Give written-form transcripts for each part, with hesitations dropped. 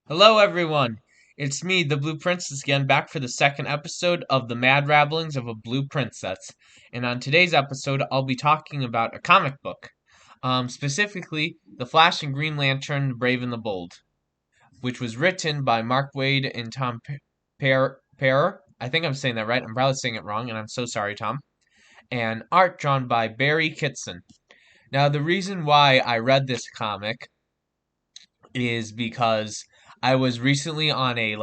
Hello, everyone. It's me, the Blue Princess, again, back for the second episode of the Mad Rabblings of a Blue Princess. And on today's episode, I'll be talking about a comic book, specifically The Flash and Green Lantern, the Brave and the Bold, which was written by Mark Waid and Tom Pereira. I think I'm saying that right. I'm probably saying it wrong, and I'm so sorry, Tom. And art drawn by Barry Kitson. Now, the reason why I read this comic is because I was recently on a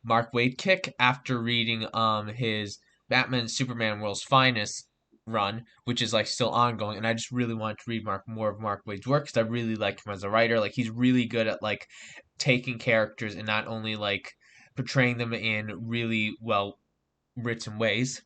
Mark Waid kick after reading his Batman and Superman World's Finest run, which is still ongoing, and I just really wanted to read more of Mark Waid's work because I really like him as a writer. Like he's really good at taking characters and not only portraying them in really well written ways.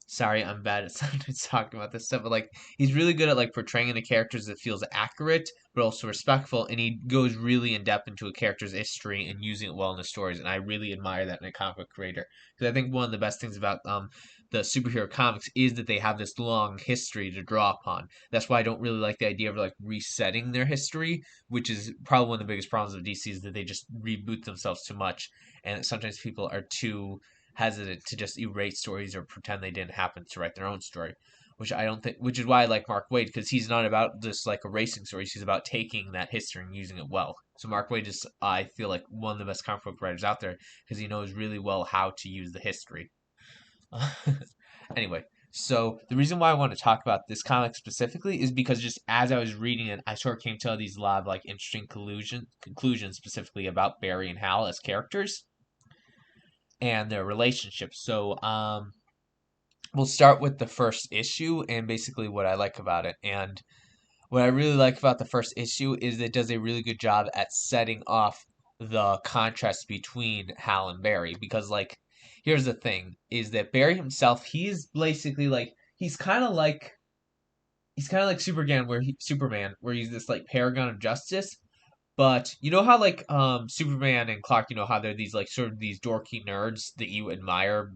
Sorry, I'm bad at sometimes talking about this stuff, but he's really good at portraying the characters that feels accurate but also respectful, and he goes really in depth into a character's history and using it well in the stories, and I really admire that in a comic book creator because I think one of the best things about the superhero comics is that they have this long history to draw upon. That's why I don't really like the idea of resetting their history, which is probably one of the biggest problems of DC is that they just reboot themselves too much, and sometimes people are too hesitant to just erase stories or pretend they didn't happen to write their own story, which I don't think. Which is why I like Mark Waid because he's not about just erasing stories. He's about taking that history and using it well. So Mark Waid is, I feel like, one of the best comic book writers out there because he knows really well how to use the history. Anyway, so the reason why I want to talk about this comic specifically is because just as I was reading it, I sort of came to these lot of interesting conclusions specifically about Barry and Hal as characters and their relationship. So we'll start with the first issue and basically what I like about it. And what I really like about the first issue is that it does a really good job at setting off the contrast between Hal and Barry. Because here's the thing: is that Barry himself, he's basically he's kind of like Superman, where he's this paragon of justice. But you know how Superman and Clark, you know how they're these sort of these dorky nerds that you admire,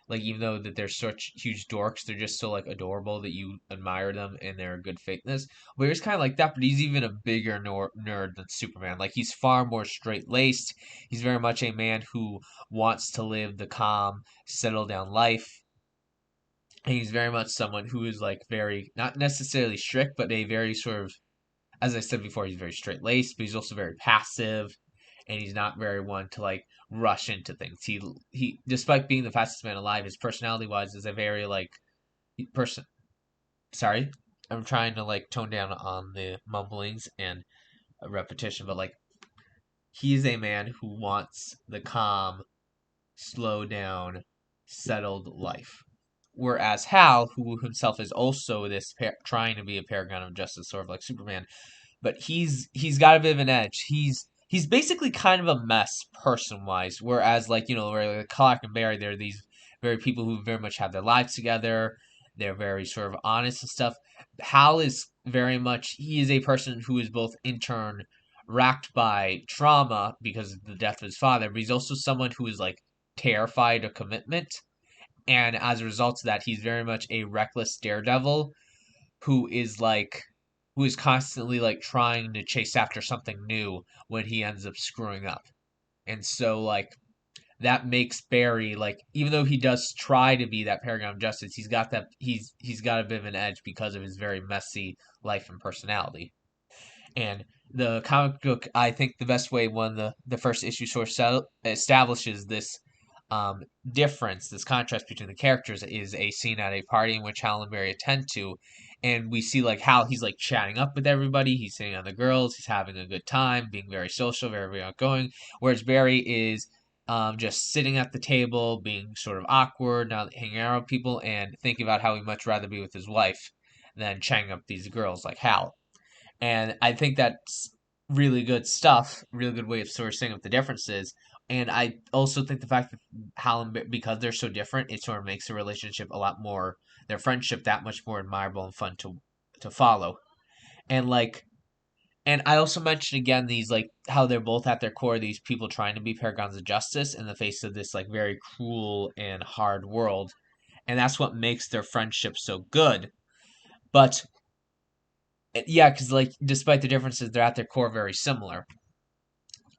even though that they're such huge dorks, they're just so adorable that you admire them and their good faithness. Well, he's kind of like that, but he's even a bigger nerd than Superman. Like he's far more straight laced. He's very much a man who wants to live the calm, settle down life. And he's very much someone who is very not necessarily strict, but a very sort of, as I said before, he's very straight laced, but he's also very passive, and he's not very one to rush into things. He despite being the fastest man alive, his personality wise is a very person. Sorry, I'm trying to tone down on the mumblings and repetition, but he is a man who wants the calm, slow down, settled life. Whereas Hal, who himself is also this trying to be a paragon of justice, sort of like Superman, but he's got a bit of an edge. He's basically kind of a mess person wise. Whereas where Clark and Barry, they're these very people who very much have their lives together. They're very sort of honest and stuff. Hal is very much he is a person who is both in turn racked by trauma because of the death of his father, but he's also someone who is terrified of commitment. And as a result of that, he's very much a reckless daredevil who is who is constantly trying to chase after something new when he ends up screwing up. And so that makes Barry even though he does try to be that paragon of justice, he's got a bit of an edge because of his very messy life and personality. And the comic book, I think the best way one the first issue sort of establishes this difference, this contrast between the characters, is a scene at a party in which Hal and Barry attend to, and we see Hal, he's chatting up with everybody, he's sitting on the girls, he's having a good time, being very social, very, very outgoing, whereas Barry is just sitting at the table, being sort of awkward, not hanging out with people, and thinking about how he'd much rather be with his wife than chatting up these girls like Hal. And I think that's really good stuff, really good way of sort of saying what the differences. And I also think the fact that Hal and because they're so different, it sort of makes the relationship a lot more, their friendship that much more admirable and fun to follow. And and I also mentioned again these how they're both at their core these people trying to be paragons of justice in the face of this very cruel and hard world, and that's what makes their friendship so good. But yeah, because despite the differences, they're at their core very similar.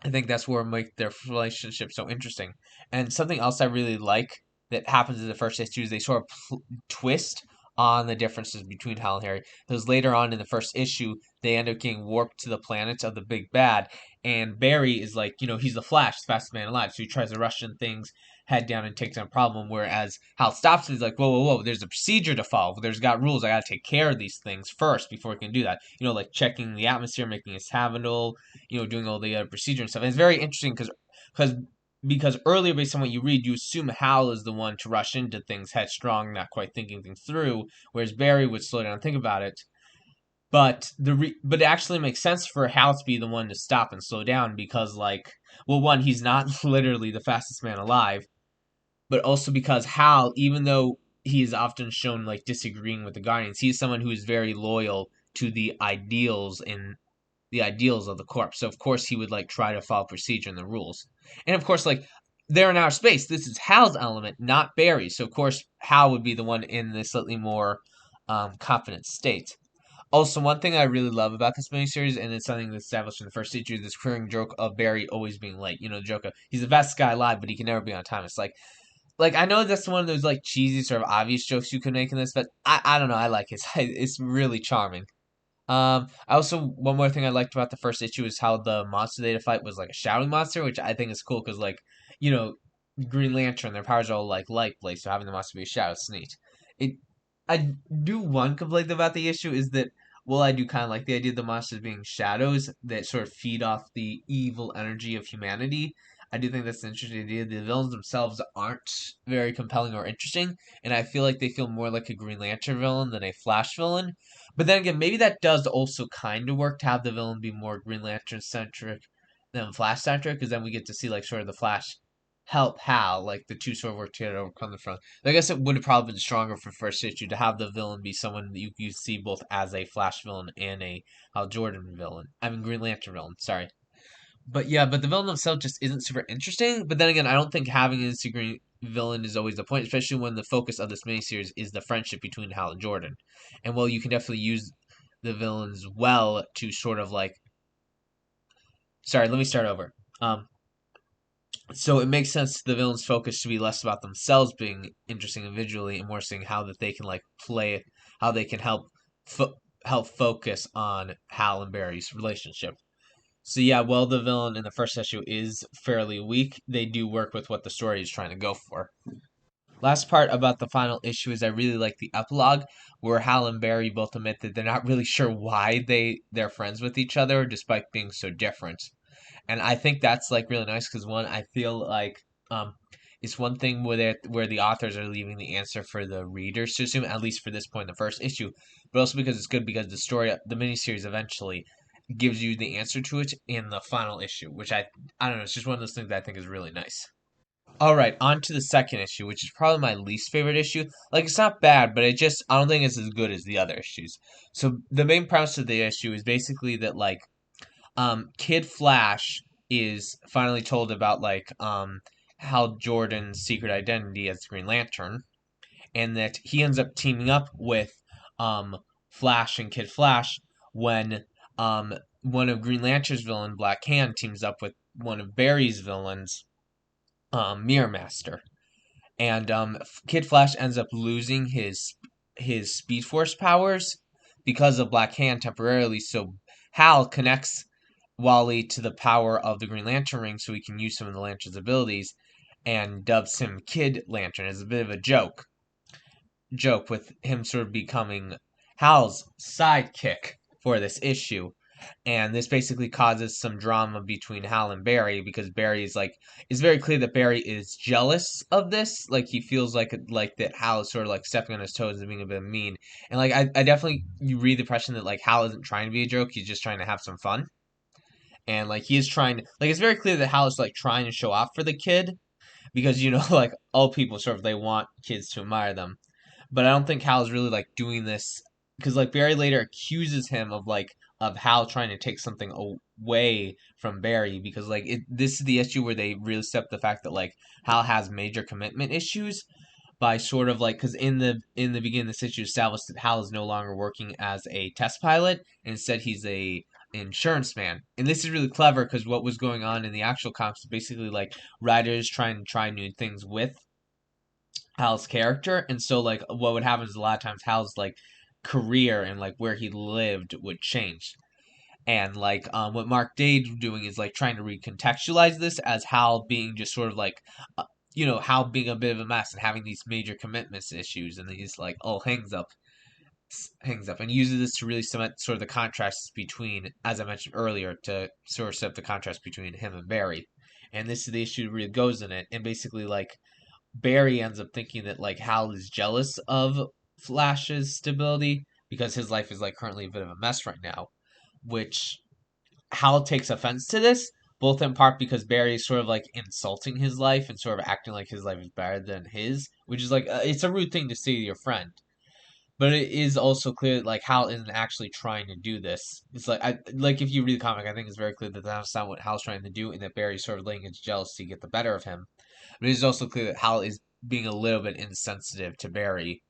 I think that's where make their relationship so interesting. And something else I really like that happens in the first issue is they sort of twist on the differences between Hal and Harry. Because later on in the first issue, they end up getting warped to the planet of the big bad, and Barry is like, he's the Flash, the fastest man alive, so he tries to rush in things, head down, and takes on a problem. Whereas Hal stops and he's like, whoa, whoa, whoa, there's a procedure to follow. There's got rules. I got to take care of these things first before we can do that. Like checking the atmosphere, making it habitable, doing all the procedure and stuff. And it's very interesting because because earlier, based on what you read, you assume Hal is the one to rush into things headstrong, not quite thinking things through, whereas Barry would slow down and think about it. But it actually makes sense for Hal to be the one to stop and slow down because, like, well, one, he's not literally the fastest man alive, but also because Hal, even though he is often shown like disagreeing with the Guardians, he's someone who is very loyal to the ideals of the corps. So of course he would like try to follow procedure and the rules. And of course, like they're in outer space. This is Hal's element, not Barry's. So of course Hal would be the one in the slightly more confident state. Also, one thing I really love about this miniseries, and it's something that's established in the first issue, is this recurring joke of Barry always being late. The joke of he's the best guy alive, but he can never be on time. It's like I know that's one of those like cheesy sort of obvious jokes you can make in this, but I don't know. I like it. It's really charming. I also one more thing I liked about the first issue is how the monster they had to fight was like a shouting monster, which I think is cool because like you know Green Lantern, their powers are all like light based, so having the monster be a shadow is neat. It I do one complaint about the issue is that well I do kind of like the idea of the monsters being shadows that sort of feed off the evil energy of humanity. I do think that's an interesting idea. The villains themselves aren't very compelling or interesting, and I feel like they feel more like a Green Lantern villain than a Flash villain. But then again, maybe that does also kind of work to have the villain be more Green Lantern centric than Flash centric, because then we get to see like sort of the Flash help Hal, like the two sort of work together to overcome the front. I guess it would have probably been stronger for first issue to have the villain be someone that you see both as a Flash villain and a Hal Jordan villain. I mean Green Lantern villain. Sorry. But yeah, but the villain himself just isn't super interesting. But then again, I don't think having an instant villain is always the point, especially when the focus of this miniseries is the friendship between Hal and Jordan. And while you can definitely use the villains well to sort of like, sorry, let me start over. Um, so it makes sense the villains' focus to be less about themselves being interesting individually and more seeing how that they can like play, how they can help focus on Hal and Barry's relationship. So yeah, while the villain in the first issue is fairly weak, they do work with what the story is trying to go for. Last part about the final issue is I really like the epilogue where Hal and Barry both admit that they're not really sure why they're friends with each other despite being so different. And I think that's like really nice because one, I feel like um it's one thing where the authors are leaving the answer for the readers to assume, at least for this point in the first issue, but also because it's good because the miniseries eventually gives you the answer to it in the final issue, which I don't know, it's just one of those things that I think is really nice. All right, on to the second issue, which is probably my least favorite issue. Like it's not bad, but I don't think it's as good as the other issues. So the main premise of the issue is basically that like Kid Flash is finally told about like Hal Jordan's secret identity as the Green Lantern, and that he ends up teaming up with um Flash and Kid Flash when one of Green Lantern's villain Black Hand teams up with one of Barry's villains Mirror Master, and Kid Flash ends up losing his Speed Force powers because of Black Hand temporarily. So Hal connects Wally to the power of the Green Lantern ring so he can use some of the Lantern's abilities, and dubs him Kid Lantern as a bit of a joke with him sort of becoming Hal's sidekick for this issue. And this basically causes some drama between Hal and Barry because Barry is like it's very clear that Barry is jealous of this. Like he feels like that Hal is sort of like stepping on his toes and being a bit mean. And like I definitely you read the impression that like Hal isn't trying to be a joke, he's just trying to have some fun. And like he is trying like it's very clear that Hal is like trying to show off for the kid because like all people sort of they want kids to admire them, but I don't think Hal's really like doing this because like Barry later accuses him of Hal trying to take something away from Barry because like this is the issue where they really step the fact that like Hal has major commitment issues by sort of like because in the beginning of this issue established that Hal is no longer working as a test pilot and instead he's a insurance man. And this is really clever because what was going on in the actual comics is basically like writers trying to try new things with Hal's character. And so like what would happen is a lot of times Hal's like career and like where he lived would change. And like what Mark Dade's doing is like trying to recontextualize this as Hal being just sort of like Hal being a bit of a mess and having these major commitments issues and these like hangs up and uses this to really cement sort of the contrast between, as I mentioned earlier, to sort of set up the contrast between him and Barry. And this is the issue that really goes in it. And basically, like, Barry ends up thinking that, like, Hal is jealous of Flash's stability because his life is, like, currently a bit of a mess right now, which Hal takes offense to this, both in part because Barry is sort of like insulting his life and sort of acting like his life is better than his, which is like, it's a rude thing to say to your friend. But it is also clear that like Hal isn't actually trying to do this. It's like if you read the comic, I think it's very clear that that's not what Hal's trying to do, and that Barry's sort of letting his jealousy get the better of him. But it is also clear that Hal is being a little bit insensitive to Barry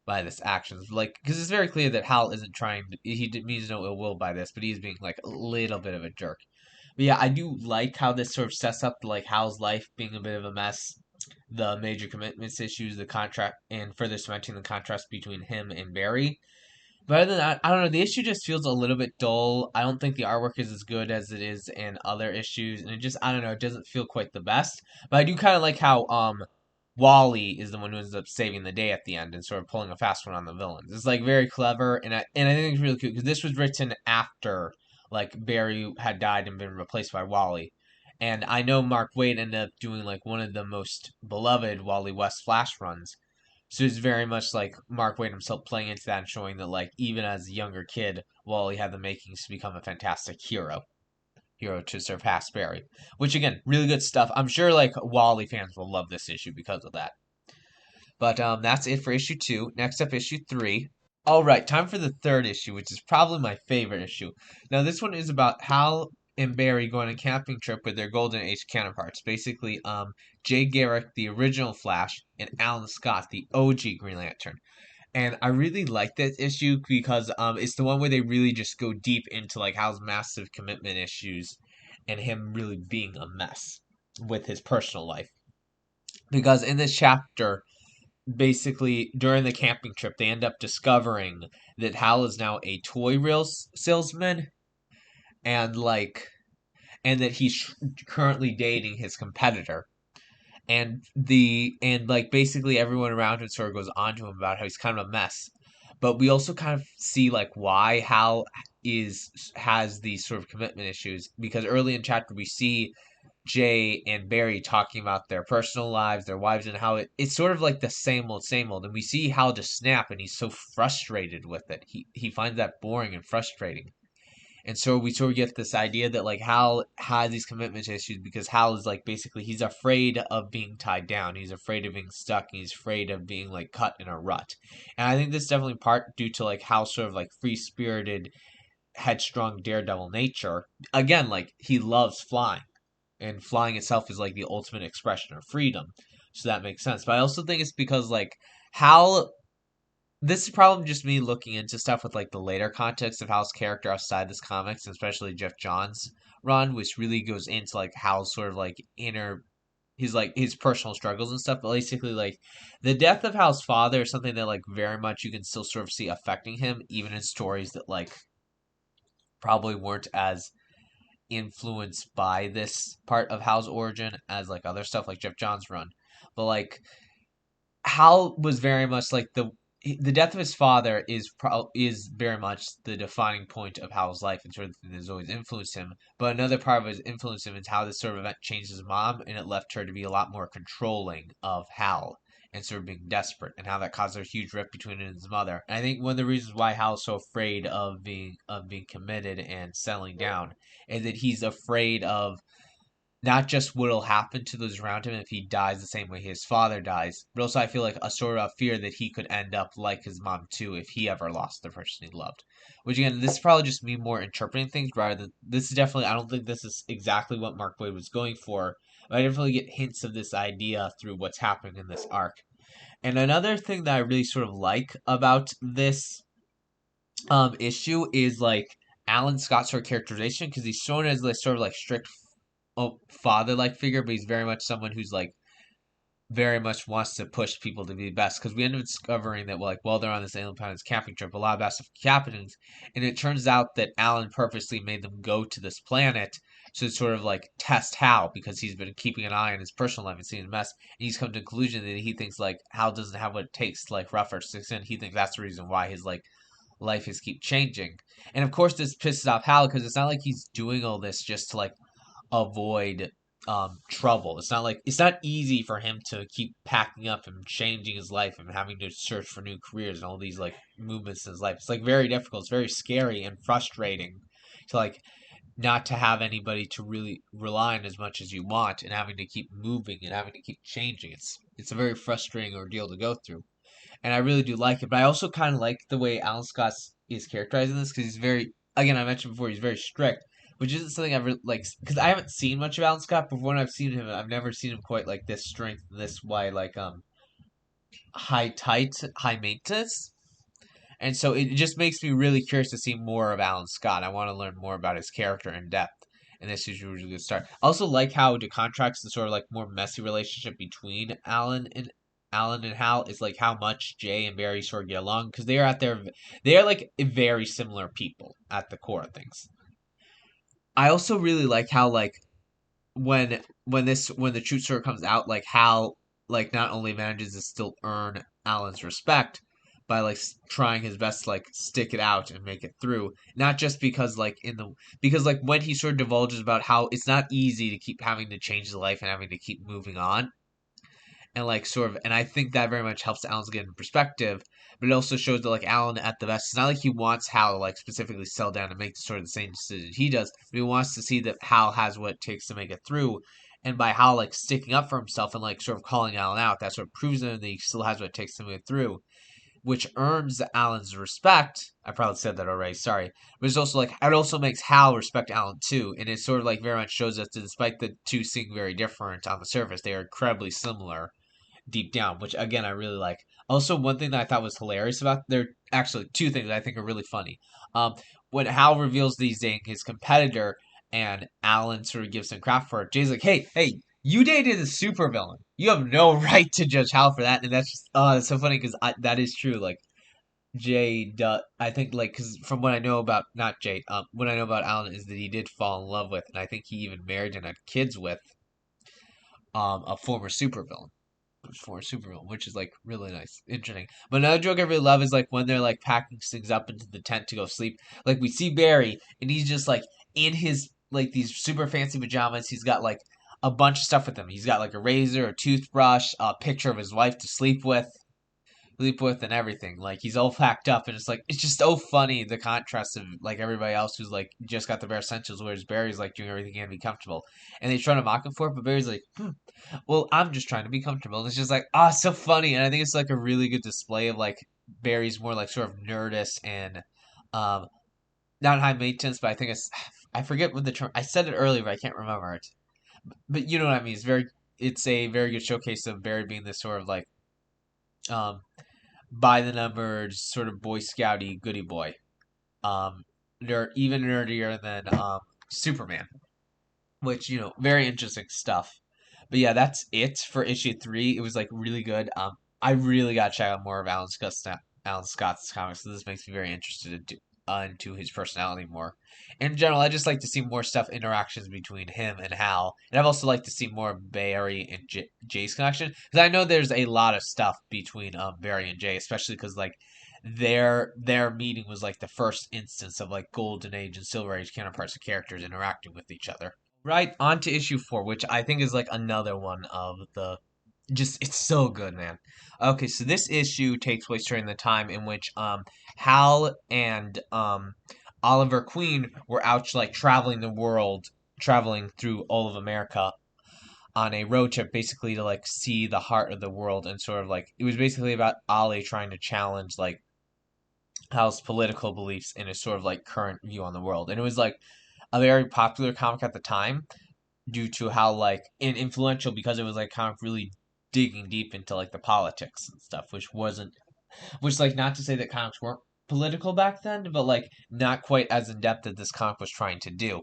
by this action. Like, because it's very clear that Hal isn't trying. Means no ill will by this, but he's being like a little bit of a jerk. But yeah, I do like how this sort of sets up like Hal's life being a bit of a mess, the major commitments issues, the contract, and further cementing the contrast between him and Barry. But other than that, I don't know. The issue just feels a little bit dull. I don't think the artwork is as good as it is in other issues, and it just I don't know. It doesn't feel quite the best. But I do kind of like how Wally is the one who ends up saving the day at the end and sort of pulling a fast one on the villains. It's like very clever, and I think it's really cute because this was written after like Barry had died and been replaced by Wally. And I know Mark Waid ended up doing like one of the most beloved Wally West Flash runs. So it's very much like Mark Waid himself playing into that and showing that like even as a younger kid, Wally had the makings to become a fantastic hero to surpass Barry. Which again, really good stuff. I'm sure like Wally fans will love this issue because of that. But that's it for issue 2. Next up, issue 3. All right, time for the third issue, which is probably my favorite issue. Now, this one is about Hal and Barry going on a camping trip with their Golden Age counterparts. Basically, Jay Garrick, the original Flash, and Alan Scott, the OG Green Lantern. And I really like this issue because it's the one where they really just go deep into like Hal's massive commitment issues and him really being a mess with his personal life. Because in this chapter, basically during the camping trip, they end up discovering that Hal is now a toy rail salesman, and like, and that he's currently dating his competitor. And like basically everyone around him sort of goes on to him about how he's kind of a mess. But we also kind of see like why Hal is has these sort of commitment issues because early in chapter we see Jay and Barry talking about their personal lives, their wives, and how it's sort of like the same old, same old. And we see Hal just snap, and he's so frustrated with it. He finds that boring and frustrating. And so we sort of get this idea that like Hal has these commitment issues because Hal is like basically he's afraid of being tied down. He's afraid of being stuck. He's afraid of being like cut in a rut. And I think this is definitely part due to like Hal's sort of like free spirited, headstrong, daredevil nature. Again, like he loves flying and flying itself is like the ultimate expression of freedom. So that makes sense. But I also think it's because like Hal this is probably just me looking into stuff with like the later context of Hal's character outside this comics, especially Jeff Johns' run, which really goes into like Hal's sort of like inner his personal struggles and stuff. But basically like the death of Hal's father is something that like very much you can still sort of see affecting him, even in stories that like probably weren't as influenced by this part of Hal's origin as like other stuff like Jeff Johns' run. But like Hal was very much like the death of his father is very much the defining point of Hal's life and sort of thing that has always influenced him. But another part of his influence him is how this sort of event changed his mom and it left her to be a lot more controlling of Hal and sort of being desperate and how that caused a huge rift between him and his mother. And I think one of the reasons why Hal's so afraid of being committed and settling down is that he's afraid of not just what'll happen to those around him if he dies the same way his father dies, but also I feel like a sort of fear that he could end up like his mom too if he ever lost the person he loved. Which again, this is probably just me more interpreting things rather than this is definitely I don't think this is exactly what Mark Waid was going for, but I definitely get hints of this idea through what's happening in this arc. And another thing that I really sort of like about this issue is like Alan Scott's sort of characterization because he's shown as this sort of like strict father like figure, but he's very much someone who's like very much wants to push people to be the best because we end up discovering that like while they're on this alien planet's camping trip, a lot of bad stuff happens, and it turns out that Alan purposely made them go to this planet to sort of like test Hal because he's been keeping an eye on his personal life and seeing a mess, and he's come to the conclusion that he thinks like Hal doesn't have what it takes to like rough or six in. He thinks that's the reason why his like life is keep changing, and of course this pisses off Hal because it's not like he's doing all this just to like avoid trouble. It's not like it's not easy for him to keep packing up and changing his life and having to search for new careers and all these like movements in his life. It's like very difficult. It's very scary and frustrating to like not to have anybody to really rely on as much as you want and having to keep moving and having to keep changing. It's a very frustrating ordeal to go through, and I really do like it. But I also kind of like the way Alan Scott is characterizing this because he's very, again, I mentioned before, he's very strict, which isn't something I've really, like because I haven't seen much of Alan Scott. But when I've seen him, I've never seen him quite like this strength, this wide, like high tight, high maintenance. And so it just makes me really curious to see more of Alan Scott. I want to learn more about his character in depth. And this is usually a good start. I also like how to contrast the sort of like more messy relationship between Alan and Hal is like how much Jay and Barry sort of get along because they are at their they are like very similar people at the core of things. I also really like how like when the truth sort of comes out, like Hal like not only manages to still earn Alan's respect by like trying his best to like stick it out and make it through, not just because like in the because like when he sort of divulges about how it's not easy to keep having to change his life and having to keep moving on, and like sort of and I think that very much helps Alan's get in perspective, but it also shows that like Alan at the best, it's not like he wants Hal to like specifically sell down and make sort of the same decision he does, but he wants to see that Hal has what it takes to make it through. And by Hal like sticking up for himself and like sort of calling Alan out, that sort of proves to him that he still has what it takes to make it through, which earns Alan's respect. I probably said that already, sorry. But it's also like it also makes Hal respect Alan too. And it sort of like very much shows us that despite the two seeming very different on the surface, they are incredibly similar deep down, which again I really like. Also, one thing that I thought was hilarious about there actually two things that I think are really funny. When Hal reveals these dating his competitor and Alan sort of gives him crap for it, Jay's like, hey, you dated a supervillain. You have no right to judge Hal for that, and that's just it's so funny because that is true. Like Jay, I think like because from what I know about not Jay, what I know about Alan is that he did fall in love with, and I think he even married and had kids with a former supervillain for Superman, which is like really nice, interesting. But another joke I really love is like when they're like packing things up into the tent to go sleep. Like we see Barry, and he's just like in his like these super fancy pajamas. He's got like a bunch of stuff with him. He's got like a razor, a toothbrush, a picture of his wife to sleep with, and everything. Like he's all packed up, and it's just so funny the contrast of like everybody else who's like just got the bare essentials, whereas Barry's like doing everything he can to be comfortable. And they try to mock him for it, but Barry's like, well, I'm just trying to be comfortable. And it's just like, so funny. And I think it's like a really good display of like Barry's more like sort of nerdist and um not high maintenance, but I think I forget what the term I said it earlier, but I can't remember it. But you know what I mean. It's a very good showcase of Barry being this sort of like um by the numbers sort of boy scouty goody boy. They're even nerdier than Superman, which very interesting stuff. But yeah, that's it for issue 3. It was like really good. I really got to check out more of Alan Scott's comics. So this makes me very interested into his personality more. In general, I just like to see more stuff interactions between him and Hal, and I've also like to see more Barry and Jay's connection because I know there's a lot of stuff between Barry and Jay, especially because like their meeting was like the first instance of like Golden Age and Silver Age counterparts of characters interacting with each other. Right, on to issue 4, which I think is like another one of the just it's so good, man. Okay, so this issue takes place during the time in which Hal and Oliver Queen were out like traveling the world, traveling through all of America on a road trip basically to like see the heart of the world and sort of like it was basically about Ollie trying to challenge like Hal's political beliefs and his sort of like current view on the world. And it was like a very popular comic at the time due to how like influential because it was like kind of really digging deep into like the politics and stuff, which wasn't which like not to say that comics weren't political back then, but like not quite as in depth as this comic was trying to do.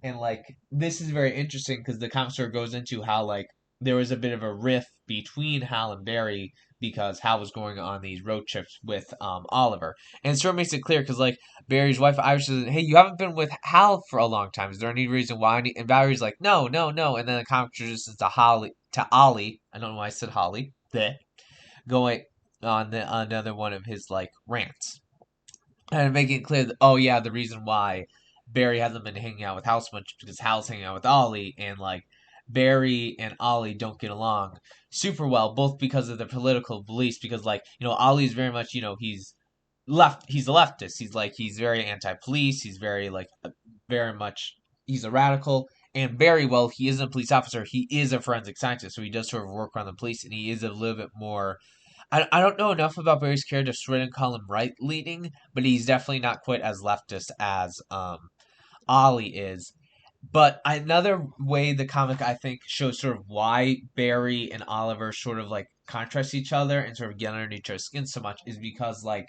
And like this is very interesting because the comic sort of goes into how like there was a bit of a rift between Hal and Barry because Hal was going on these road trips with Oliver, and it sort of makes it clear because like Barry's wife Iris says, "Hey, you haven't been with Hal for a long time. Is there any reason why?" And Barry's like, "No, no, no." And then the comic transitions to Holly to Ollie. I don't know why I said Holly. Bleh. Going on another one of his like rants and making it clear that oh yeah, the reason why Barry hasn't been hanging out with Hal so much is because Hal's hanging out with Ollie, and like Barry and Ollie don't get along super well, both because of their political beliefs. Because like Ollie's very much he's a leftist. He's very anti-police. He's very very much he's a radical. And Barry, well, he isn't a police officer. He is a forensic scientist, so he does sort of work around the police, and he is a little bit more I don't know enough about Barry's character to really call him right leaning, but he's definitely not quite as leftist as Ollie is. But another way the comic I think shows sort of why Barry and Oliver sort of like contrast each other and sort of get underneath each other's skin so much is because like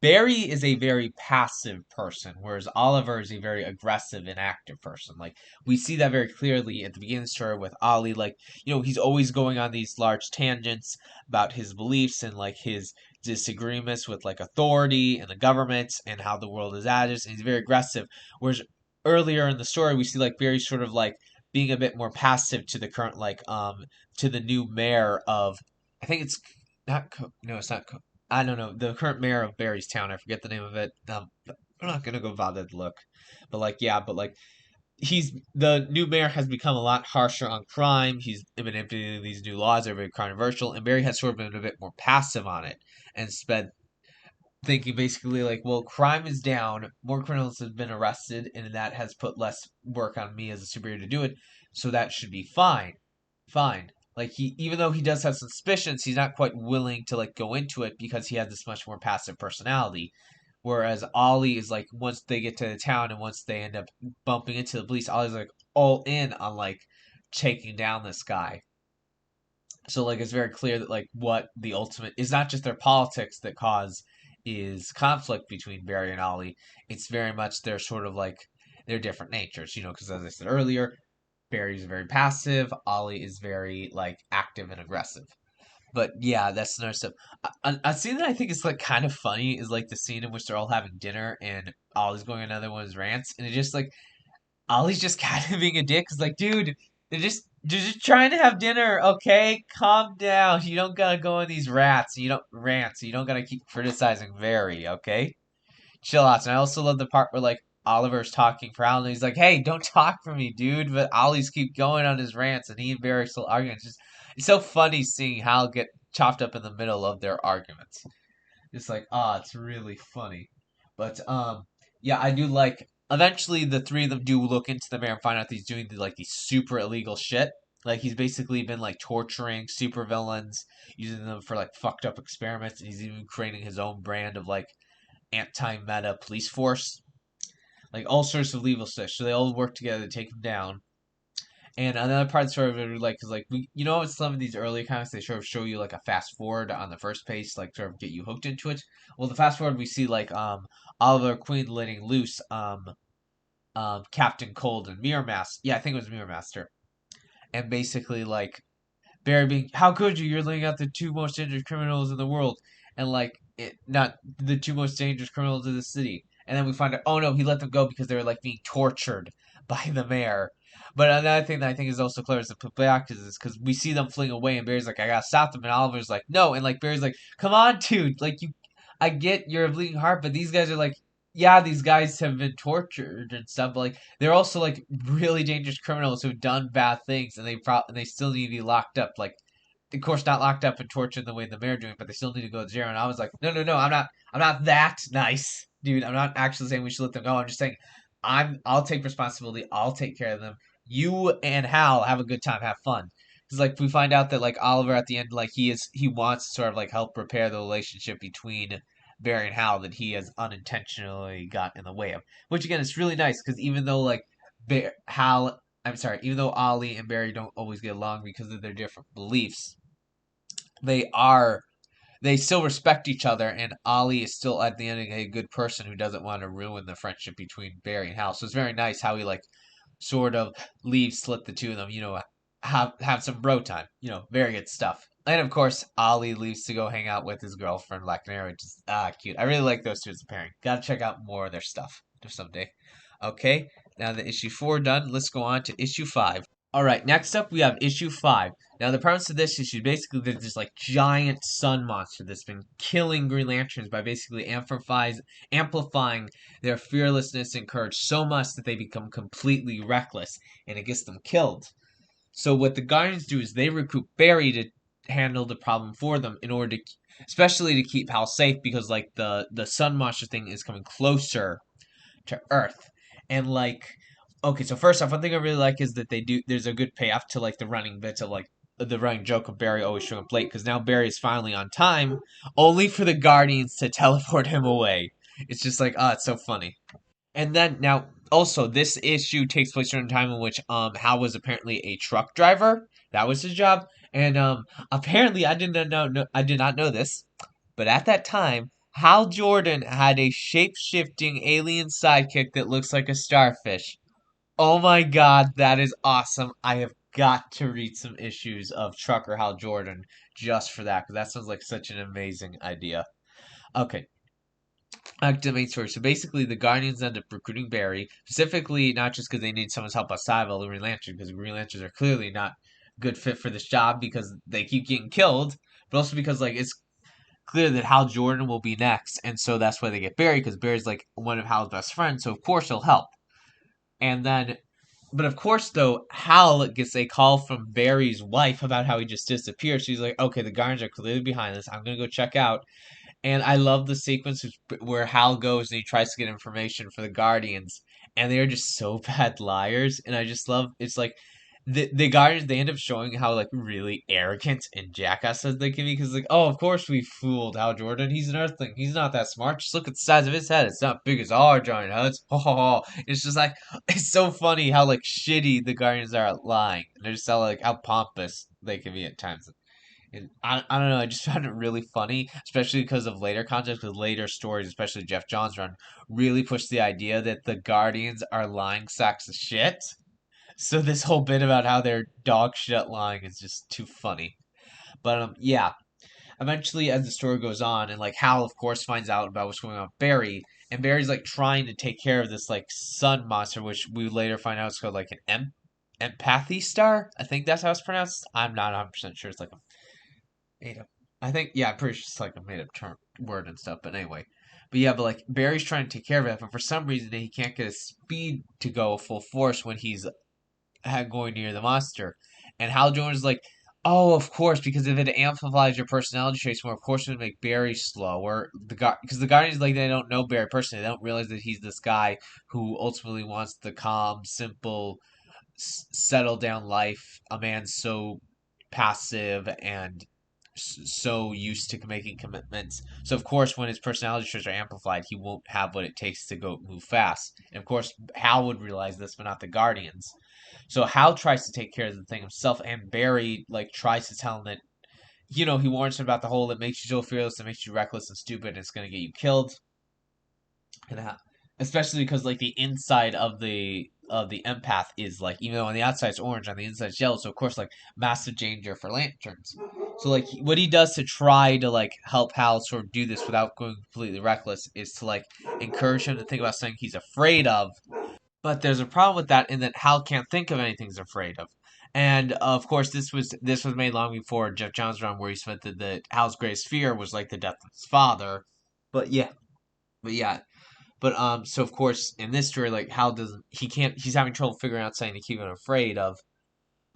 Barry is a very passive person, whereas Oliver is a very aggressive and active person. Like we see that very clearly at the beginning of the story with Ollie. Like he's always going on these large tangents about his beliefs and like his disagreements with like authority and the government and how the world is at it. And he's very aggressive. Whereas earlier in the story, we see like Barry sort of like being a bit more passive to the current to the new mayor of I think it's not no it's not I don't know the current mayor of Barry's town. I forget the name of it. I'm not gonna go bother to look, but like yeah, but like he's the new mayor has become a lot harsher on crime. He's been implementing these new laws that are very controversial, and Barry has sort of been a bit more passive on it and spent thinking basically like, well, crime is down, more criminals have been arrested, and that has put less work on me as a superior to do it, so that should be fine. Fine. Like he even though he does have suspicions, he's not quite willing to like go into it because he has this much more passive personality. Whereas Ollie is like once they get to the town and once they end up bumping into the police, Ollie's like all in on like taking down this guy. So like it's very clear that like what the ultimate is not just their politics that cause is conflict between Barry and Ollie. It's very much their sort of like their different natures, because as I said earlier, Barry's very passive, Ollie is very like active and aggressive. But yeah, that's another stuff. A scene that I think is like kind of funny is like the scene in which they're all having dinner and Ollie's going on another one of his rants, and it just like Ollie's just kind of being a dick. Cause like, dude, they're just trying to have dinner. Okay, calm down. You don't gotta go on these rants. You don't rants. You don't gotta keep criticizing Very. Okay, chill out. And I also love the part where like Oliver's talking for Al, and he's like, "Hey, don't talk for me, dude." But Ollie's keep going on his rants, and he and Barry still arguing. It's so funny seeing Hal get chopped up in the middle of their arguments. It's like, it's really funny. But yeah, I do like. Eventually, the three of them do look into the mayor and find out that he's doing like these super illegal shit. Like he's basically been like torturing super villains, using them for like fucked up experiments, and he's even creating his own brand of like anti-meta police force, like all sorts of legal stuff. So they all work together to take him down. And another part of the story I really like is like it's some of these early comics they sort of show you like a fast forward on the first page, like sort of get you hooked into it. Well, the fast forward we see like Oliver Queen letting loose Captain Cold and Mirror Master. Yeah, I think it was Mirror Master, and basically like Barry being, how could you? You're laying out the two most dangerous criminals in the world, and like not the two most dangerous criminals in the city. And then we find out, oh no, he let them go because they were like being tortured by the mayor. But another thing that I think is also clear is the back is because we see them fling away, and Barry's like, I gotta stop them, and Oliver's like, no, and like Barry's like, come on, dude, like I get you're a bleeding heart, but these guys are like, yeah, these guys have been tortured and stuff, but like they're also like really dangerous criminals who've done bad things, and they still need to be locked up. Like, of course, not locked up and tortured the way the mayor doing, but they still need to go to jail. And I was like, no, no, no, I'm not that nice, dude. I'm not actually saying we should let them go. I'm just saying, I'll take responsibility. I'll take care of them. You and Hal have a good time, have fun. Because like we find out that like Oliver at the end, like he wants to sort of like help repair the relationship between Barry and Hal that he has unintentionally got in the way of. Which again, it's really nice because even though like Hal, I'm sorry, even though Ollie and Barry don't always get along because of their different beliefs, they are they still respect each other, and Ollie is still at the end a good person who doesn't want to ruin the friendship between Barry and Hal. So it's very nice how he like sort of leaves split the two of them. Have some bro time. Very good stuff. And of course, Ollie leaves to go hang out with his girlfriend Black Canary, which is cute. I really like those two as a pairing. Gotta check out more of their stuff someday. Okay, now the issue 4 done. Let's go on to issue 5. All right, next up we have issue 5. Now the premise of this issue basically there's this like giant sun monster that's been killing Green Lanterns by basically amplifying their fearlessness and courage so much that they become completely reckless and it gets them killed. So what the Guardians do is they recruit Barry to handle the problem for them in order to, especially to keep Hal safe because like the sun monster thing is coming closer to Earth. And like, okay, so first off, one thing I really like is that there's a good payoff to like the running bits of like the running joke of Barry always showing up late because now Barry is finally on time, only for the Guardians to teleport him away. It's just like, it's so funny. And then now also this issue takes place during a time in which Hal was apparently a truck driver. That was his job. And apparently I did not know this, but at that time Hal Jordan had a shape-shifting alien sidekick that looks like a starfish. Oh my god, that is awesome. I have got to read some issues of Trucker Hal Jordan just for that, because that sounds like such an amazing idea. Okay, back to the main story. So basically, the Guardians end up recruiting Barry, specifically not just because they need someone's help outside of the Green Lantern, because the Green Lanterns are clearly not good fit for this job because they keep getting killed, but also because like it's clear that Hal Jordan will be next, and so that's why they get Barry because Barry's like one of Hal's best friends, so of course he'll help. And then, but of course though, Hal gets a call from Barry's wife about how he just disappeared. She's like, "Okay, the Guardians are clearly behind this. I'm gonna go check out." And I love the sequence where Hal goes and he tries to get information for the Guardians, and they're just so bad liars. And I just love it's like the Guardians they end up showing how like really arrogant and jackass they can be because like oh of course we fooled Hal Jordan, he's an Earthling, he's not that smart, just look at the size of his head, it's not big as our giant heads. Ho ho ho. It's just like it's so funny how like shitty the Guardians are at lying, and they're just how pompous they can be at times. And I don't know, I just found it really funny, especially because of later context, with later stories, especially Jeff Johns' run, really pushed the idea that the Guardians are lying sacks of shit. So this whole bit about how they're dog shit at lying is just too funny. But yeah. Eventually, as the story goes on, and like Hal, of course, finds out about what's going on with Barry, and Barry's like trying to take care of this like sun monster, which we later find out is called like an empathy star. I think that's how it's pronounced. I'm not 100% sure. It's like a made up. I think yeah, I'm pretty sure it's like a made up term word and stuff. But anyway, but yeah, but like Barry's trying to take care of it, but for some reason he can't get his speed to go full force when he's going near the monster. And Hal Jordan's like, oh, of course, because if it amplifies your personality traits more, of course it would make Barry slower. Because the Guardians like they don't know Barry personally, they don't realize that he's this guy who ultimately wants the calm, simple, settle down life. A man so passive and so used to making commitments. So of course, when his personality traits are amplified, he won't have what it takes to go move fast. And of course, Hal would realize this, but not the Guardians. So Hal tries to take care of the thing himself, and Barry like tries to tell him that he warns him about the whole it makes you so fearless, it makes you reckless and stupid, and it's gonna get you killed. And especially because like the inside of the empath is like even though on the outside it's orange, on the inside it's yellow. So of course like massive danger for lanterns. So like what he does to try to like help Hal sort of do this without going completely reckless is to like encourage him to think about something he's afraid of, but there's a problem with that in that Hal can't think of anything he's afraid of. And of course, this was made long before Jeff Johns' run, where he spent the Hal's greatest fear was like the death of his father. But yeah, but yeah, but so of course in this story, like Hal doesn't, he can't, he's having trouble figuring out something to keep him afraid of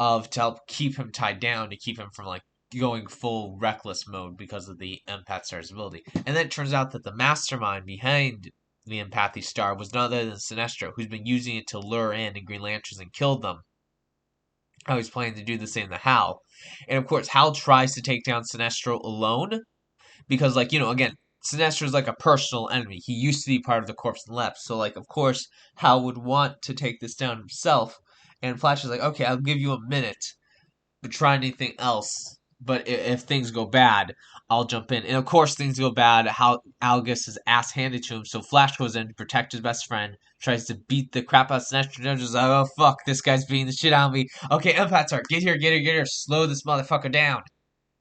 to help keep him tied down, to keep him from like going full reckless mode because of the empath star's ability. And then it turns out that the mastermind behind the empathy star was none other than Sinestro, who's been using it to lure in the Green Lanterns and kill them. How he's planning to do the same to Hal. And of course, Hal tries to take down Sinestro alone because, like, again, Sinestro is like a personal enemy. He used to be part of the Corpse and Left. So, like, of course, Hal would want to take this down himself. And Flash is like, okay, I'll give you a minute, but try anything else. if things go bad, I'll jump in. And of course, things go bad. How Al gets his ass handed to him, so Flash goes in to protect his best friend, tries to beat the crap out of Sinestro. Just like, oh fuck, this guy's beating the shit out of me. Okay, Empaths are get here, get here, get here. Slow this motherfucker down.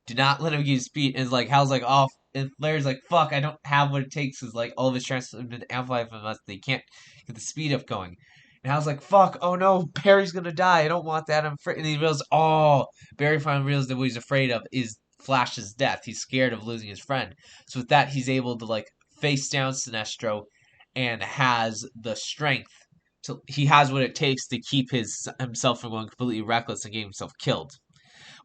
Do not let him get his speed. And like Hal's like, oh, and Larry's like, fuck, I don't have what it takes. Is like all of his transfers have been amplified from us. They can't get the speed up going. And Hal's like, fuck, oh no, Barry's gonna die. I don't want that. I'm afraid. And he realizes, oh, Barry finally realizes that what he's afraid of is Flash's death. He's scared of losing his friend. So with that, he's able to like face down Sinestro, and has the strength. He has what it takes to keep himself from going completely reckless and getting himself killed,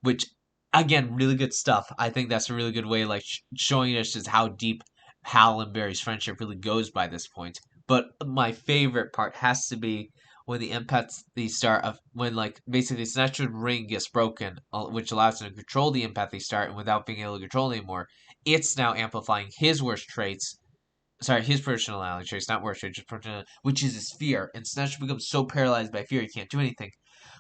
which again, really good stuff. I think that's a really good way, like showing us just how deep Hal and Barry's friendship really goes by this point. But my favorite part has to be when the empaths they start of when like basically Sinestro ring gets broken, which allows him to control the empath they start, and without being able to control it anymore, it's now amplifying his worst traits. Sorry, his personality traits, not worst traits, just personality, which is his fear. And Sinestro becomes so paralyzed by fear he can't do anything,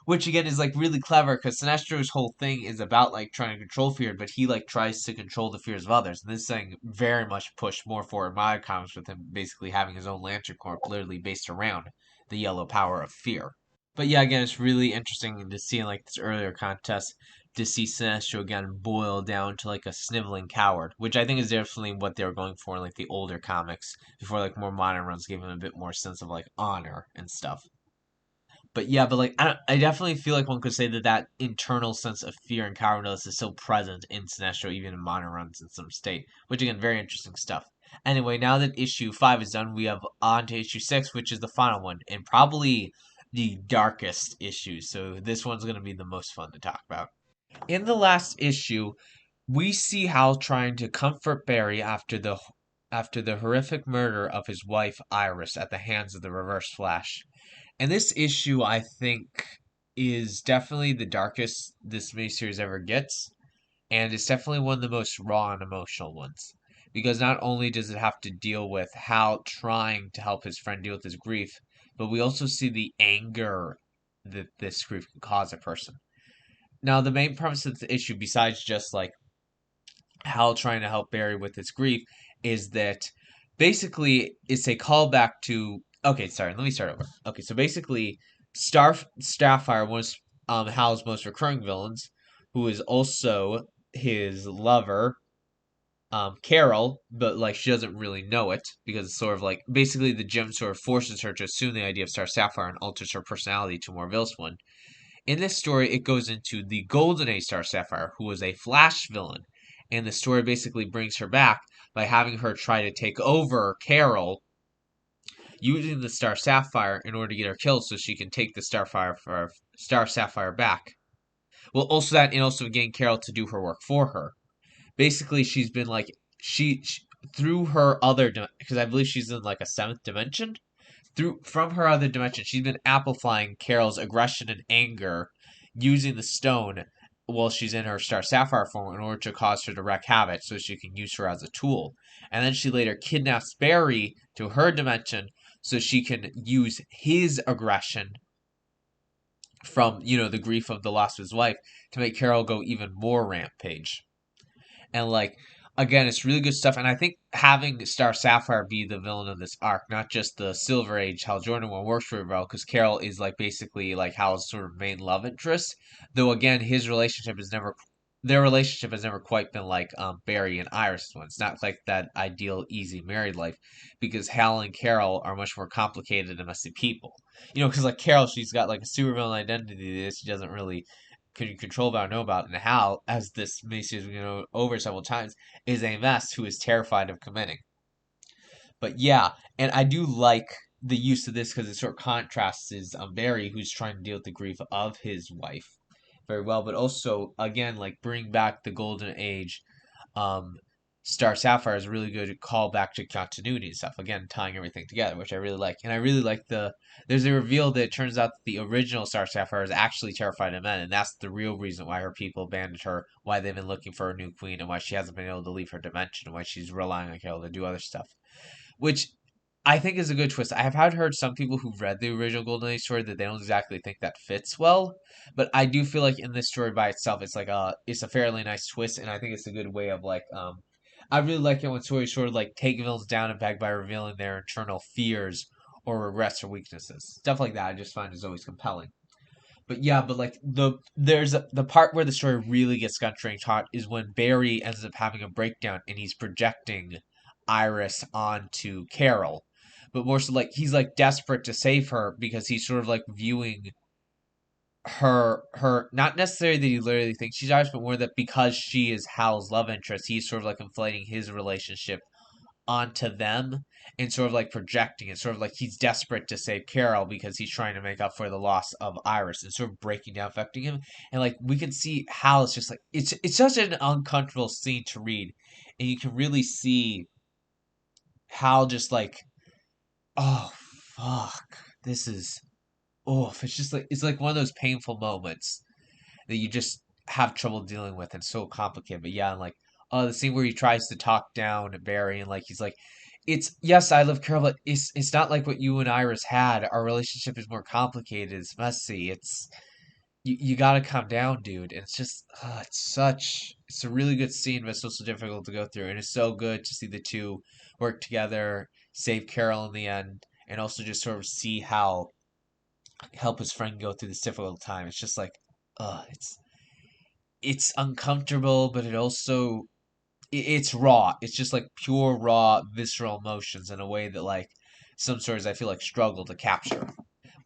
which again is like really clever because Sinestro's whole thing is about like trying to control fear, but he like tries to control the fears of others. And this thing very much pushed more forward in my comics with him basically having his own Lantern Corps literally based around the yellow power of fear. But yeah, again, it's really interesting to see in like this earlier contest to see Sinestro again boil down to like a sniveling coward, which I think is definitely what they were going for in like the older comics before like more modern runs gave him a bit more sense of like honor and stuff. But yeah, but like I definitely feel like one could say that that internal sense of fear and cowardice is so present in Sinestro, even in modern runs in some state. Which again, very interesting stuff. Anyway, now that issue 5 is done, we have on to issue 6, which is the final one, and probably the darkest issue. So this one's gonna be the most fun to talk about. In the last issue, we see Hal trying to comfort Barry after the horrific murder of his wife Iris at the hands of the Reverse Flash. And this issue, I think, is definitely the darkest this miniseries ever gets, and it's definitely one of the most raw and emotional ones. Because not only does it have to deal with Hal trying to help his friend deal with his grief, but we also see the anger that this grief can cause a person. Now, the main premise of the issue, besides just like Hal trying to help Barry with his grief, is that basically it's a callback to. Okay, sorry, let me start over. Okay, so basically, Starfire was Hal's most recurring villains, who is also his lover, Carol, but like she doesn't really know it because it's sort of like basically the gem sort of forces her to assume the idea of Star Sapphire and alters her personality to a more villainous one. In this story, it goes into the Golden Age Star Sapphire, who was a Flash villain, and the story basically brings her back by having her try to take over Carol using the Star Sapphire in order to get her killed, so she can take the Star Sapphire back. Well, also that, and also getting Carol to do her work for her. Basically, she's been like she through her other because I believe she's in like a seventh dimension through from her other dimension, she's been amplifying Carol's aggression and anger using the stone while she's in her Star Sapphire form in order to cause her to wreak havoc so she can use her as a tool. And then she later kidnaps Barry to her dimension so she can use his aggression from, the grief of the loss of his wife to make Carol go even more rampage. And like again, it's really good stuff. And I think having Star Sapphire be the villain of this arc, not just the Silver Age Hal Jordan one, works really well because Carol is like basically like Hal's sort of main love interest. Though again, their relationship has never quite been like Barry and Iris one. It's not like that ideal easy married life because Hal and Carol are much more complicated and messy people. Because like Carol, she's got like a supervillain identity that she doesn't really can control about or know about, and Hal, as this miniseries over several times, is a mess who is terrified of committing. But yeah, and I do like the use of this because it sort of contrasts is Barry, who's trying to deal with the grief of his wife very well, but also again like bring back the golden age. Um, Star Sapphire is a really good call back to continuity and stuff. Again, tying everything together, which I really like. And I really like there's a reveal that it turns out that the original Star Sapphire is actually terrified of men, and that's the real reason why her people abandoned her, why they've been looking for a new queen, and why she hasn't been able to leave her dimension, and why she's relying on Carol to do other stuff. Which I think is a good twist. I have had heard some people who've read the original Golden Age story that they don't exactly think that fits well, but I do feel like in this story by itself, it's a fairly nice twist, and I think it's a good way of I really like it when stories sort of like take villains down and back by revealing their internal fears or regrets or weaknesses. Stuff like that I just find is always compelling. But yeah, but like the part where the story really gets gut wrenching hot is when Barry ends up having a breakdown and he's projecting Iris onto Carol. But more so like he's like desperate to save her because he's sort of like viewing her not necessarily that he literally thinks she's Iris, but more that because she is Hal's love interest, he's sort of like inflating his relationship onto them and sort of like projecting it, sort of like he's desperate to save Carol because he's trying to make up for the loss of Iris and sort of breaking down, affecting him. And like we can see how it's just like it's such an uncomfortable scene to read, and you can really see how just like oh fuck this is oh it's just like it's like one of those painful moments that you just have trouble dealing with and so complicated. But yeah, and like the scene where he tries to talk down Barry and like he's like, it's yes, I love Carol, but it's not like what you and Iris had. Our relationship is more complicated. It's messy. It's you gotta calm down, dude. And it's just it's a really good scene, but it's also difficult to go through. And it's so good to see the two work together, save Carol in the end, and also just sort of see how help his friend go through this difficult time. It's just like, it's uncomfortable, but it's raw. It's just like pure raw visceral emotions in a way that like some stories I feel like struggle to capture.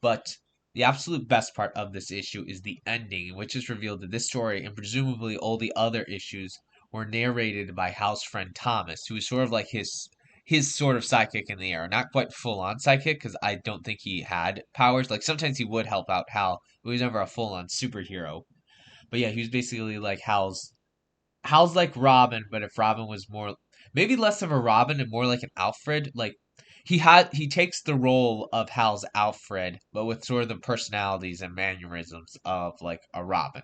But the absolute best part of this issue is the ending, in which is revealed that this story and presumably all the other issues were narrated by Hal's friend Thomas, who is sort of like his sort of sidekick in the era. Not quite full on sidekick, because I don't think he had powers. Like sometimes he would help out Hal, but he was never a full on superhero. But yeah, he was basically like Hal's like Robin, but if Robin was more maybe less of a Robin and more like an Alfred, like he takes the role of Hal's Alfred, but with sort of the personalities and mannerisms of like a Robin.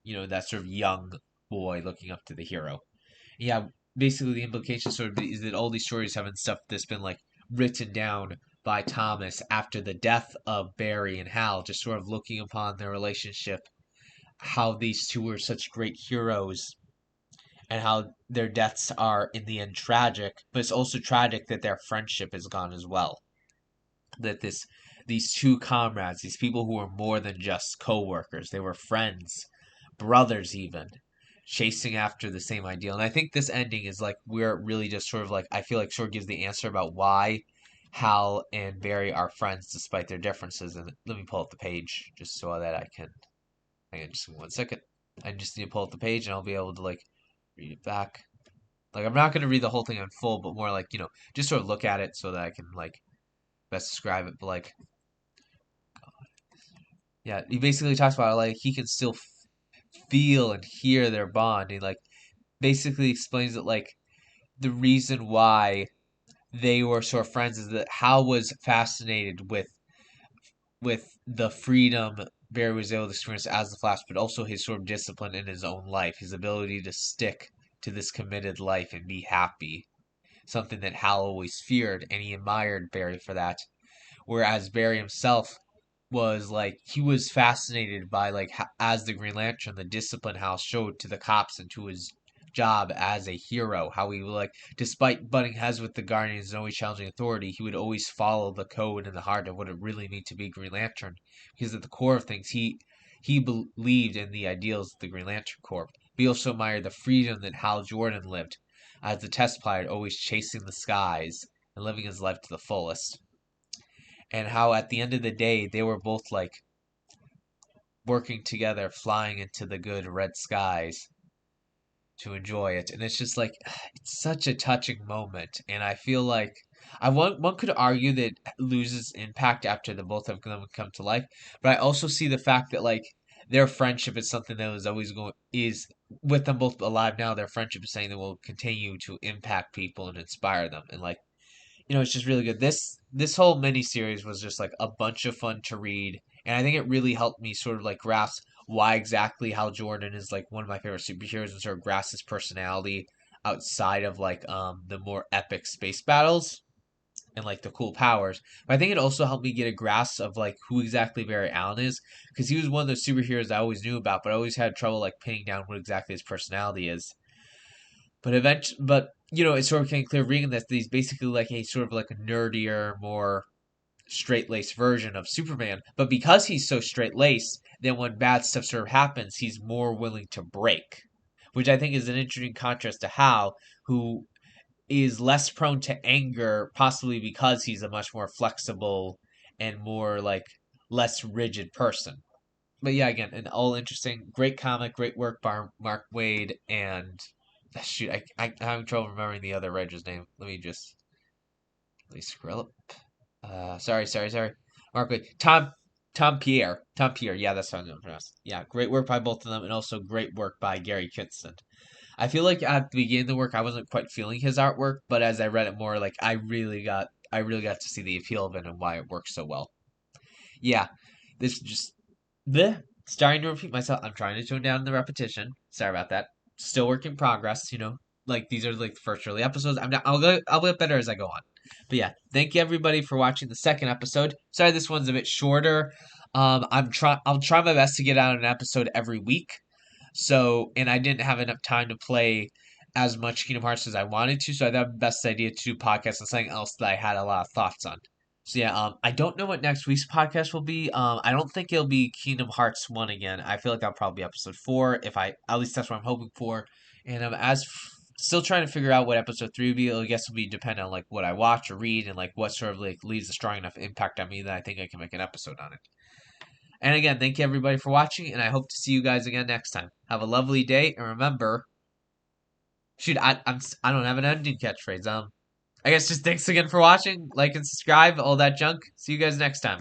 You know, that sort of young boy looking up to the hero. Yeah, basically the implication sort of is that all these stories have been stuff that's been like written down by Thomas after the death of Barry and Hal, just sort of looking upon their relationship, how these two were such great heroes and how their deaths are in the end tragic, but it's also tragic that their friendship is gone as well. That these two comrades, these people who were more than just co-workers, they were friends, brothers even, chasing after the same ideal. And I think this ending is like where it really just sort of like I feel like sort of gives the answer about why Hal and Barry are friends despite their differences. And let me pull up the page just so that I can hang on just 1 second. I just need to pull up the page and I'll be able to like read it back. Like I'm not gonna read the whole thing in full, but more like, just sort of look at it so that I can like best describe it. But like, yeah, he basically talks about like he can still feel and hear their bond. He like basically explains that like the reason why they were sort of friends is that Hal was fascinated with the freedom Barry was able to experience as the Flash, but also his sort of discipline in his own life, his ability to stick to this committed life and be happy. Something that Hal always feared, and he admired Barry for that. Whereas Barry himself was like he was fascinated by like as the Green Lantern, the discipline Hal showed to the cops and to his job as a hero. How he would like, despite butting heads with the Guardians and always challenging authority, he would always follow the code in the heart of what it really meant to be Green Lantern. Because at the core of things, he believed in the ideals of the Green Lantern Corps. But he also admired the freedom that Hal Jordan lived as the test pilot, always chasing the skies and living his life to the fullest. And how at the end of the day, they were both like working together, flying into the good red skies to enjoy it. And it's just like, it's such a touching moment. And I feel like one could argue that it loses impact after the both of them come to life. But I also see the fact that like their friendship is something that was always going is with them both alive now. Their friendship is something that will continue to impact people and inspire them. And like it's just really good. This whole mini series was just like a bunch of fun to read, and I think it really helped me sort of like grasp why exactly Hal Jordan is like one of my favorite superheroes, and sort of grasp his personality outside of like the more epic space battles. and like the cool powers. But I think it also helped me get a grasp of like who exactly Barry Allen is, because he was one of those superheroes I always knew about, but I always had trouble like pinning down what exactly his personality is. But you know, it sort of became clear reading that he's basically like a sort of like a nerdier, more straight laced version of Superman. But because he's so straight laced, then when bad stuff sort of happens, he's more willing to break, which I think is an interesting contrast to Hal, who is less prone to anger, possibly because he's a much more flexible and more like less rigid person. But yeah, again, an all interesting, great comic, great work by Mark Wade, and shoot, I'm having trouble remembering the other writer's name. Let me scroll up. Sorry. Mark Wade, Tom Pierre. Yeah, that's how I'm gonna pronounce. Yeah, great work by both of them, and also great work by Gary Kitson. I feel like at the beginning of the work, I wasn't quite feeling his artwork, but as I read it more, like I really got to see the appeal of it and why it works so well. Yeah, this just the starting to repeat myself. I'm trying to tone down the repetition. Sorry about that. Still work in progress. Like these are like the first early episodes. I'll get better as I go on. But yeah, thank you everybody for watching the second episode. Sorry, this one's a bit shorter. I'll try my best to get out an episode every week. So, and I didn't have enough time to play as much Kingdom Hearts as I wanted to, so I thought the best idea to do podcasts on something else that I had a lot of thoughts on. So yeah, I don't know what next week's podcast will be. I don't think it'll be Kingdom Hearts 1 again. I feel like that'll probably be episode 4, if I at least that's what I'm hoping for. And still trying to figure out what episode 3 will be. I guess it'll be dependent on like what I watch or read and like what sort of like leaves a strong enough impact on me that I think I can make an episode on it. And again, thank you everybody for watching, and I hope to see you guys again next time. Have a lovely day, and remember, shoot, I don't have an ending catchphrase. I guess just thanks again for watching, like and subscribe, all that junk. See you guys next time.